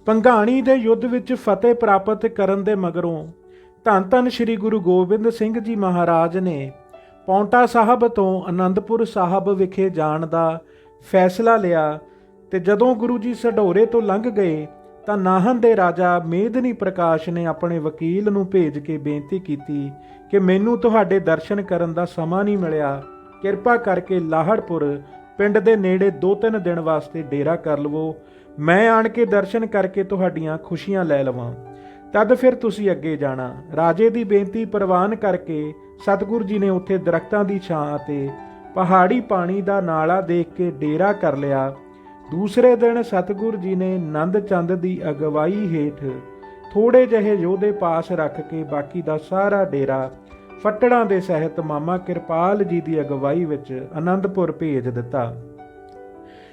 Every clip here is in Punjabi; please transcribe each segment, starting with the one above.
ਭੰਗਾਣੀ ਦੇ ਯੁੱਧ ਵਿੱਚ ਫਤਿਹ ਪ੍ਰਾਪਤ ਕਰਨ ਦੇ ਮਗਰੋਂ ਧੰਨ ਧੰਨ ਸ੍ਰੀ ਗੁਰੂ ਗੋਬਿੰਦ ਸਿੰਘ ਜੀ ਮਹਾਰਾਜ ਨੇ ਪੌਂਟਾ ਸਾਹਿਬ ਤੋਂ ਅਨੰਦਪੁਰ ਸਾਹਿਬ ਵਿਖੇ ਜਾਣ ਦਾ ਫੈਸਲਾ ਲਿਆ ਤੇ ਜਦੋਂ ਗੁਰੂ ਜੀ ਸਢੌਰੇ ਤੋਂ ਲੰਘ ਗਏ ਤਾਂ ਨਾਹਨ ਦੇ ਰਾਜਾ ਮੇਦਨੀ ਪ੍ਰਕਾਸ਼ ਨੇ ਆਪਣੇ ਵਕੀਲ ਨੂੰ ਭੇਜ ਕੇ ਬੇਨਤੀ ਕੀਤੀ ਕਿ ਮੈਨੂੰ ਤੁਹਾਡੇ ਦਰਸ਼ਨ ਕਰਨ ਦਾ ਸਮਾਂ ਨਹੀਂ ਮਿਲਿਆ, ਕਿਰਪਾ ਕਰਕੇ ਲਾਹੜਪੁਰ ਪਿੰਡ ਦੇ ਨੇੜੇ 2-3 ਦਿਨ ਵਾਸਤੇ ਡੇਰਾ ਕਰ ਲਵੋ, ਮੈਂ ਆਣ ਕੇ ਦਰਸ਼ਨ ਕਰਕੇ ਤੁਹਾਡੀਆਂ ਖੁਸ਼ੀਆਂ ਲੈ ਲਵਾਂ, ਤਦ ਫਿਰ ਤੁਸੀਂ ਅੱਗੇ ਜਾਣਾ। ਰਾਜੇ ਦੀ ਬੇਨਤੀ ਪ੍ਰਵਾਨ ਕਰਕੇ ਸਤਿਗੁਰੂ ਜੀ ਨੇ ਉੱਥੇ ਦਰਖਤਾਂ ਦੀ ਛਾਂ ਅਤੇ ਪਹਾੜੀ ਪਾਣੀ ਦਾ ਨਾਲਾ ਦੇਖ ਕੇ ਡੇਰਾ ਕਰ ਲਿਆ। ਦੂਸਰੇ ਦਿਨ ਸਤਿਗੁਰੂ ਜੀ ਨੇ ਨੰਦ ਚੰਦ ਦੀ ਅਗਵਾਈ ਹੇਠ ਥੋੜੇ ਜਿਹੇ ਯੋਧੇ ਪਾਸ ਰੱਖ ਕੇ ਬਾਕੀ ਦਾ ਸਾਰਾ ਡੇਰਾ ਫੱਟੜਾਂ ਦੇ ਸਹਿਤ ਮਾਮਾ ਕਿਰਪਾਲ ਜੀ ਦੀ ਅਗਵਾਈ ਵਿੱਚ ਅਨੰਦਪੁਰ ਭੇਜ ਦਿੱਤਾ।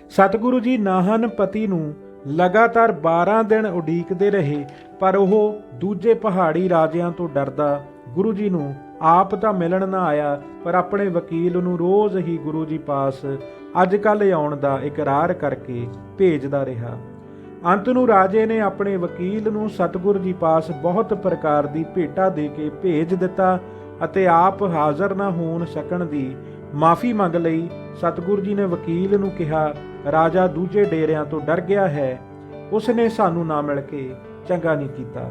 ਸਤਿਗੁਰੂ ਜੀ ਨਾਹਨ ਪਤੀ ਨੂੰ ਲਗਾਤਾਰ 12 ਦਿਨ ਉਡੀਕਦੇ ਰਹੇ, ਪਰ ਉਹ ਦੂਜੇ ਪਹਾੜੀ ਰਾਜਿਆਂ ਤੋਂ ਡਰਦਾ ਗੁਰੂ ਜੀ ਨੂੰ ਆਪ ਤਾਂ ਮਿਲਣ ਨਾ ਆਇਆ, ਪਰ ਆਪਣੇ ਵਕੀਲ ਨੂੰ ਰੋਜ਼ ਹੀ ਗੁਰੂ ਜੀ ਪਾਸ ਅੱਜ ਕੱਲ੍ਹ ਆਉਣ ਦਾ ਇਕਰਾਰ ਕਰਕੇ ਭੇਜਦਾ ਰਿਹਾ। ਅੰਤ ਨੂੰ ਰਾਜੇ ਨੇ ਆਪਣੇ ਵਕੀਲ ਨੂੰ ਸਤਿਗੁਰੂ ਜੀ ਪਾਸ ਬਹੁਤ ਪ੍ਰਕਾਰ ਦੀ ਭੇਟਾ ਦੇ ਕੇ ਭੇਜ ਦਿੱਤਾ ਅਤੇ ਆਪ ਹਾਜ਼ਰ ਨਾ ਹੋਣ ਸਕਣ ਦੀ ਮਾਫੀ ਮੰਗ ਲਈ। ਸਤਿਗੁਰੂ ਜੀ ਨੇ ਵਕੀਲ ਨੂੰ ਕਿਹਾ, ਰਾਜਾ ਦੂਜੇ ਡੇਰਿਆਂ ਤੋਂ ਡਰ ਗਿਆ ਹੈ, ਉਸ ਨੇ ਸਾਨੂੰ ਨਾ ਮਿਲ ਕੇ ਚੰਗਾ ਨਹੀਂ ਕੀਤਾ।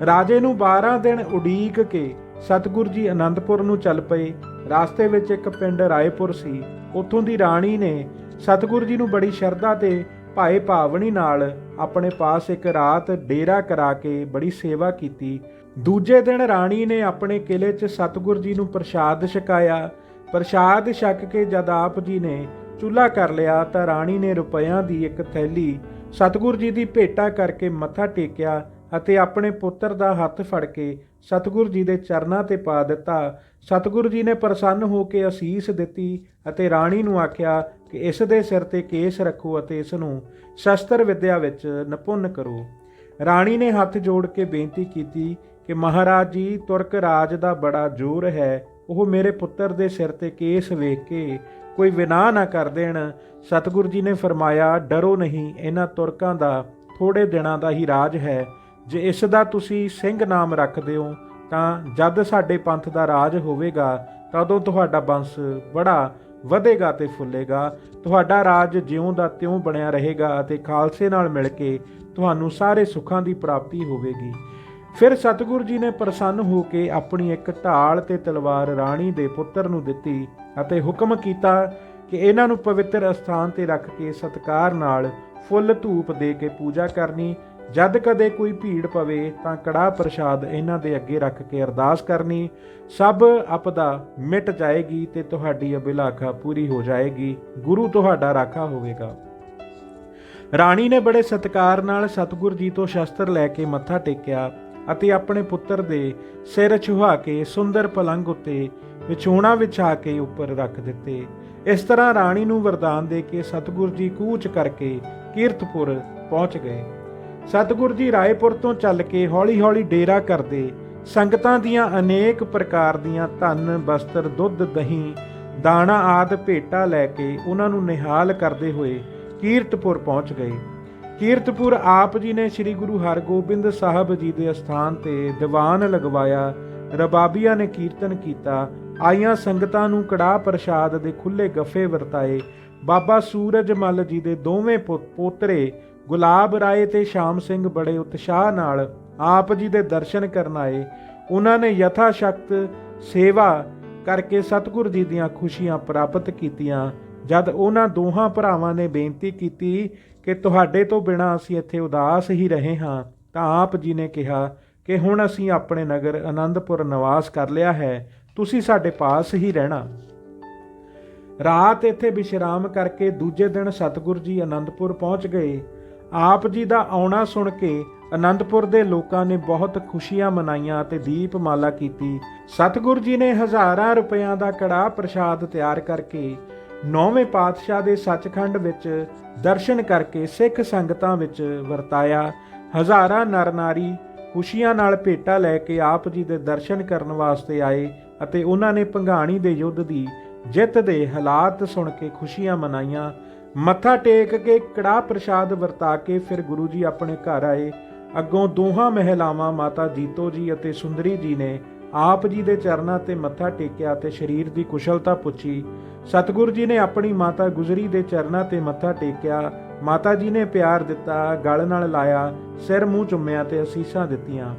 ਰਾਜੇ ਨੂੰ 12 ਦਿਨ ਉਡੀਕ ਕੇ ਸਤਿਗੁਰੂ ਜੀ ਅਨੰਦਪੁਰ ਨੂੰ ਚੱਲ ਪਏ। ਰਾਸਤੇ ਵਿੱਚ ਇੱਕ ਪਿੰਡ ਰਾਏਪੁਰ ਸੀ, ਉੱਥੋਂ ਦੀ ਰਾਣੀ ਨੇ ਸਤਿਗੁਰੂ ਜੀ ਨੂੰ ਬੜੀ ਸ਼ਰਧਾ ਤੇ ਭਾਏ ਭਾਵਨੀ ਨਾਲ ਆਪਣੇ ਪਾਸ ਇੱਕ ਰਾਤ ਡੇਰਾ ਕਰਾ ਕੇ ਬੜੀ ਸੇਵਾ ਕੀਤੀ। ਦੂਜੇ ਦਿਨ ਰਾਣੀ ਨੇ ਆਪਣੇ ਕਿਲੇ 'ਚ ਸਤਿਗੁਰੂ ਜੀ ਨੂੰ ਪ੍ਰਸ਼ਾਦ ਛਕਾਇਆ। ਪ੍ਰਸ਼ਾਦ ਛਕ ਕੇ ਜਦ ਆਪ ਜੀ ਨੇ ਚੁੱਲ੍ਹਾ ਕਰ ਲਿਆ ਤਾਂ ਰਾਣੀ ਨੇ ਰੁਪਇਆਂ ਦੀ ਇੱਕ ਥੈਲੀ ਸਤਿਗੁਰੂ ਜੀ ਦੀ ਭੇਟਾ ਕਰਕੇ ਮੱਥਾ ਟੇਕਿਆ ਅਤੇ ਆਪਣੇ ਪੁੱਤਰ ਦਾ ਹੱਥ ਫੜ ਕੇ ਸਤਿਗੁਰੂ ਜੀ ਦੇ ਚਰਨਾਂ ਤੇ ਪਾ ਦਿੱਤਾ। ਸਤਿਗੁਰੂ ਜੀ ਨੇ ਪ੍ਰਸੰਨ ਹੋ ਕੇ ਅਸੀਸ ਦਿੱਤੀ ਅਤੇ ਰਾਣੀ ਨੂੰ ਆਖਿਆ ਕਿ ਇਸ ਦੇ ਸਿਰ ਤੇ ਕੇਸ ਰੱਖੋ ਅਤੇ ਇਸ ਨੂੰ ਸ਼ਸਤਰ ਵਿੱਦਿਆ ਵਿੱਚ ਨਿਪੁੰਨ ਕਰੋ। ਰਾਣੀ ਨੇ ਹੱਥ ਜੋੜ ਕੇ ਬੇਨਤੀ ਕੀਤੀ ਕਿ ਮਹਾਰਾਜ ਜੀ, ਤੁਰਕ ਰਾਜ ਦਾ ਬੜਾ ਜ਼ੋਰ ਹੈ, ਉਹ ਮੇਰੇ ਪੁੱਤਰ ਦੇ ਸਿਰ ਤੇ ਕੇਸ ਵੇਖ ਕੇ ਕੋਈ ਵਿਨਾਹ ਨਾ ਕਰ ਦੇਣ। ਸਤਿਗੁਰੂ ਜੀ ਨੇ ਫਰਮਾਇਆ, ਡਰੋ ਨਹੀਂ, ਇਹਨਾਂ ਤੁਰਕਾਂ ਦਾ ਥੋੜੇ ਦਿਨਾਂ ਦਾ ਹੀ ਰਾਜ ਹੈ। ਜੇ ਇਸ ਦਾ ਤੁਸੀਂ ਸਿੰਘ ਨਾਮ ਰੱਖਦੇ ਹੋ ਤਾਂ ਜਦ ਸਾਡੇ ਪੰਥ ਦਾ ਰਾਜ ਹੋਵੇਗਾ ਤਦੋਂ ਤੁਹਾਡਾ ਬੰਸ ਬੜਾ ਵਧੇਗਾ ਤੇ ਫੁੱਲੇਗਾ। ਤੁਹਾਡਾ ਰਾਜ ਜਿਉਂ ਦਾ ਤਿਉਂ ਬਣਿਆ ਰਹੇਗਾ ਅਤੇ ਖਾਲਸੇ ਨਾਲ ਮਿਲ ਕੇ ਤੁਹਾਨੂੰ ਸਾਰੇ ਸੁੱਖਾਂ ਦੀ ਪ੍ਰਾਪਤੀ ਹੋਵੇਗੀ। ਫਿਰ ਸਤਿਗੁਰੂ ਜੀ ਨੇ ਪ੍ਰਸੰਨ ਹੋ ਕੇ ਆਪਣੀ ਇੱਕ ਢਾਲ ਤੇ ਤਲਵਾਰ ਰਾਣੀ ਦੇ ਪੁੱਤਰ ਨੂੰ ਦਿੱਤੀ ਅਤੇ ਹੁਕਮ ਕੀਤਾ ਕਿ ਇਹਨਾਂ ਨੂੰ ਪਵਿੱਤਰ ਅਸਥਾਨ ਤੇ ਰੱਖ ਕੇ ਸਤਿਕਾਰ ਨਾਲ ਫੁੱਲ ਧੂਪ ਦੇ ਕੇ ਪੂਜਾ ਕਰਨੀ। ਜਦ ਕਦੇ ਕੋਈ ਭੀੜ ਪਵੇ ਤਾਂ ਕੜਾਹ ਪ੍ਰਸ਼ਾਦ ਇਹਨਾਂ ਦੇ ਅੱਗੇ ਰੱਖ ਕੇ ਅਰਦਾਸ ਕਰਨੀ। ਸਭ ਆਪਦਾ ਮਿਟ ਜਾਏਗੀ ਤੇ ਤੁਹਾਡੀ ਅਭਿਲਾਖਾ ਪੂਰੀ ਹੋ ਜਾਏਗੀ। ਗੁਰੂ ਤੁਹਾਡਾ ਰਾਖਾ ਹੋਵੇਗਾ। ਰਾਣੀ ਨੇ ਬੜੇ ਸਤਿਕਾਰ ਨਾਲ ਸਤਿਗੁਰੂ ਜੀ ਤੋਂ ਸ਼ਸਤਰ ਲੈ ਕੇ ਮੱਥਾ ਟੇਕਿਆ ਅਤੇ ਆਪਣੇ ਪੁੱਤਰ ਦੇ ਸਿਰ ਛੁਹਾ ਕੇ ਸੁੰਦਰ ਪਲੰਗ ਉੱਤੇ ਵਿਛੋਣਾ ਵਿਛਾ ਕੇ ਉੱਪਰ ਰੱਖ ਦਿੱਤੇ। ਇਸ ਤਰ੍ਹਾਂ ਰਾਣੀ ਨੂੰ ਵਰਦਾਨ ਦੇ ਕੇ ਸਤਿਗੁਰੂ ਜੀ ਕੂਚ ਕਰਕੇ ਕੀਰਤਪੁਰ ਪਹੁੰਚ ਗਏ। ਸਤਿਗੁਰੂ ਜੀ ਰਾਏਪੁਰ ਤੋਂ ਚੱਲ ਕੇ ਹੌਲੀ-ਹੌਲੀ ਡੇਰਾ ਕਰਦੇ ਸੰਗਤਾਂ ਦੀਆਂ ਅਨੇਕ ਪ੍ਰਕਾਰ ਦੀਆਂ ਧਨ, ਬਸਤਰ, ਦੁੱਧ, ਦਹੀਂ, ਦਾਣਾ ਆਦਿ ਭੇਟਾ ਲੈ ਕੇ ਉਹਨਾਂ ਨੂੰ ਨਿਹਾਲ ਕਰਦੇ ਹੋਏ ਕੀਰਤਪੁਰ ਪਹੁੰਚ ਗਏ। ਕੀਰਤਪੁਰ ਆਪ ਜੀ ਨੇ ਸ੍ਰੀ ਗੁਰੂ ਹਰਗੋਬਿੰਦ ਸਾਹਿਬ ਜੀ ਦੇ ਅਸਥਾਨ ਤੇ ਦੀਵਾਨ ਲਗਵਾਇਆ। ਰਬਾਬੀਆਂ ਨੇ ਕੀਰਤਨ ਕੀਤਾ। ਆਈਆਂ ਸੰਗਤਾਂ ਨੂੰ ਕੜਾਹ ਪ੍ਰਸ਼ਾਦ ਦੇ ਖੁੱਲੇ ਗੱਫੇ ਵਰਤਾਏ। ਬਾਬਾ ਸੂਰਜ ਮੱਲ ਜੀ ਦੇ ਦੋਵੇਂ ਪੋਤਰੇ ਗੁਲਾਬ ਰਾਏ ਤੇ ਸ਼ਾਮ ਸਿੰਘ ਬੜੇ ਉਤਸ਼ਾਹ ਨਾਲ ਆਪ ਜੀ ਦੇ ਦਰਸ਼ਨ ਕਰਨ ਆਏ। ਉਹਨਾਂ ਨੇ ਯਥਾ ਸ਼ਕਤ ਸੇਵਾ ਕਰਕੇ ਸਤਿਗੁਰੂ ਜੀ ਦੀਆਂ ਖੁਸ਼ੀਆਂ ਪ੍ਰਾਪਤ ਕੀਤੀਆਂ। ਜਦ ਉਹਨਾਂ ਦੋਹਾਂ ਭਰਾਵਾਂ ਨੇ ਬੇਨਤੀ ਕੀਤੀ ਕਿ ਤੁਹਾਡੇ ਤੋਂ ਬਿਨਾਂ ਅਸੀਂ ਇੱਥੇ ਉਦਾਸ ਹੀ ਰਹੇ ਹਾਂ, ਤਾਂ ਆਪ ਜੀ ਨੇ ਕਿਹਾ ਕਿ ਹੁਣ ਅਸੀਂ ਆਪਣੇ ਨਗਰ ਅਨੰਦਪੁਰ ਨਿਵਾਸ ਕਰ ਲਿਆ ਹੈ, ਤੁਸੀਂ ਸਾਡੇ ਪਾਸ ਹੀ ਰਹਿਣਾ। ਰਾਤ ਇੱਥੇ ਵਿਸ਼ਰਾਮ ਕਰਕੇ ਦੂਜੇ ਦਿਨ ਸਤਿਗੁਰੂ ਜੀ ਅਨੰਦਪੁਰ ਪਹੁੰਚ ਗਏ। ਆਪ ਜੀ ਦਾ ਆਉਣਾ ਸੁਣ ਕੇ ਅਨੰਦਪੁਰ ਦੇ ਲੋਕਾਂ ਨੇ ਬਹੁਤ ਖੁਸ਼ੀਆਂ ਮਨਾਈਆਂ ਅਤੇ ਦੀਪਮਾਲਾ ਕੀਤੀ। ਸਤਿਗੁਰੂ ਜੀ ਨੇ ਹਜ਼ਾਰਾਂ ਰੁਪਇਆਂ ਦਾ ਕੜਾਹ ਪ੍ਰਸ਼ਾਦ ਤਿਆਰ ਕਰਕੇ 9ਵੇਂ ਪਾਤਸ਼ਾਹ ਦੇ ਸੱਚਖੰਡ ਵਿੱਚ ਦਰਸ਼ਨ ਕਰਕੇ ਸਿੱਖ ਸੰਗਤਾਂ ਵਿੱਚ ਵਰਤਾਇਆ। ਹਜ਼ਾਰਾਂ ਨਰ ਨਾਰੀ ਖੁਸ਼ੀਆਂ ਨਾਲ ਭੇਟਾ ਲੈ ਕੇ ਆਪ ਜੀ ਦੇ ਦਰਸ਼ਨ ਕਰਨ ਵਾਸਤੇ ਆਏ ਅਤੇ ਉਹਨਾਂ ਨੇ ਭੰਗਾਣੀ ਦੇ ਯੁੱਧ ਦੀ ਜਿੱਤ ਦੇ ਹਾਲਾਤ ਸੁਣ ਕੇ ਖੁਸ਼ੀਆਂ ਮਨਾਈਆਂ। ਮੱਥਾ ਟੇਕ ਕੇ ਕੜਾਹ ਪ੍ਰਸ਼ਾਦ ਵਰਤਾ ਕੇ ਫਿਰ ਗੁਰੂ ਜੀ ਆਪਣੇ ਘਰ ਆਏ। ਅੱਗੋਂ ਦੋਹਾਂ ਮਹਿਲਾਵਾਂ ਮਾਤਾ ਜੀਤੋ ਜੀ ਅਤੇ ਸੁੰਦਰੀ ਜੀ ਨੇ ਆਪ ਜੀ ਦੇ ਚਰਨਾਂ ਤੇ ਮੱਥਾ ਟੇਕਿਆ ਤੇ ਸਰੀਰ ਦੀ ਕੁਸ਼ਲਤਾ ਪੁੱਛੀ। ਸਤਿਗੁਰੂ ਜੀ ਨੇ ਆਪਣੀ ਮਾਤਾ ਗੁਜਰੀ ਦੇ ਚਰਨਾਂ ਤੇ ਮੱਥਾ ਟੇਕਿਆ। ਮਾਤਾ ਜੀ ਨੇ ਪਿਆਰ ਦਿੱਤਾ, ਗਲ ਨਾਲ ਲਾਇਆ, ਸਿਰ ਮੂੰਹ ਚੁੰਮਿਆ ਤੇ ਅਸੀਸਾਂ ਦਿੱਤੀਆਂ।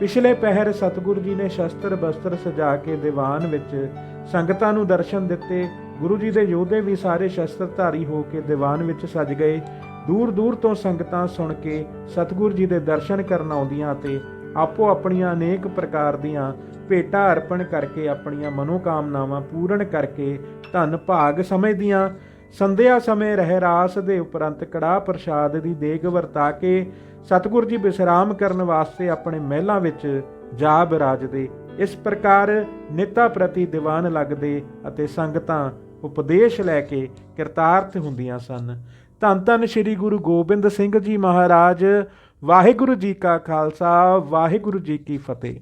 ਪਿਛਲੇ ਪਹਿਰ ਸਤਿਗੁਰੂ ਜੀ ਨੇ ਸ਼ਸਤਰ ਬਸਤਰ ਸਜਾ ਕੇ ਦੀਵਾਨ ਵਿੱਚ ਸੰਗਤਾਂ ਨੂੰ ਦਰਸ਼ਨ ਦਿੱਤੇ। ਗੁਰੂ ਜੀ ਦੇ ਯੋਧੇ ਵੀ ਸਾਰੇ ਸ਼ਸਤਰਧਾਰੀ ਹੋ ਕੇ ਦੀਵਾਨ ਵਿੱਚ ਸਜ ਗਏ। ਦੂਰ ਦੂਰ ਤੋਂ ਸੰਗਤਾਂ ਸੁਣ ਕੇ ਸਤਿਗੁਰੂ ਜੀ ਦੇ ਦਰਸ਼ਨ ਕਰਨ ਆਉਂਦੀਆਂ ਤੇ ਆਪੋ ਆਪਣੀਆਂ ਅਨੇਕ ਪ੍ਰਕਾਰ ਦੀਆਂ ਭੇਟਾਂ ਅਰਪਣ ਕਰਕੇ ਆਪਣੀਆਂ ਮਨੋਕਾਮਨਾਵਾਂ ਪੂਰਨ ਕਰਕੇ ਧੰਨ ਭਾਗ ਸਮਝਦੀਆਂ। ਸੰਧਿਆ ਸਮੇਂ ਰਹਿਰਾਸ ਦੇ ਉਪਰੰਤ ਕੜਾਹ ਪ੍ਰਸ਼ਾਦ ਦੀ ਦੇਗ ਵਰਤਾ ਕੇ ਸਤਿਗੁਰੂ ਜੀ ਵਿਸ਼ਰਾਮ ਕਰਨ ਵਾਸਤੇ ਆਪਣੇ ਮਹਿਲਾਂ ਵਿੱਚ ਜਾ ਬਿਰਾਜਦੇ। ਇਸ ਪ੍ਰਕਾਰ ਨਿੱਤਾ ਪ੍ਰਤੀ ਦੀਵਾਨ ਲੱਗਦੇ ਅਤੇ ਸੰਗਤਾਂ ਉਪਦੇਸ਼ ਲੈ ਕੇ ਕਿਰਤਾਰਥ ਹੁੰਦੀਆਂ ਸਨ। ਧੰਨ ਧੰਨ ਸ੍ਰੀ ਗੁਰੂ ਗੋਬਿੰਦ ਸਿੰਘ ਜੀ ਮਹਾਰਾਜ। ਵਾਹਿਗੁਰੂ ਜੀ ਕਾ ਖਾਲਸਾ, ਵਾਹਿਗੁਰੂ ਜੀ ਕੀ ਫਤਿਹ।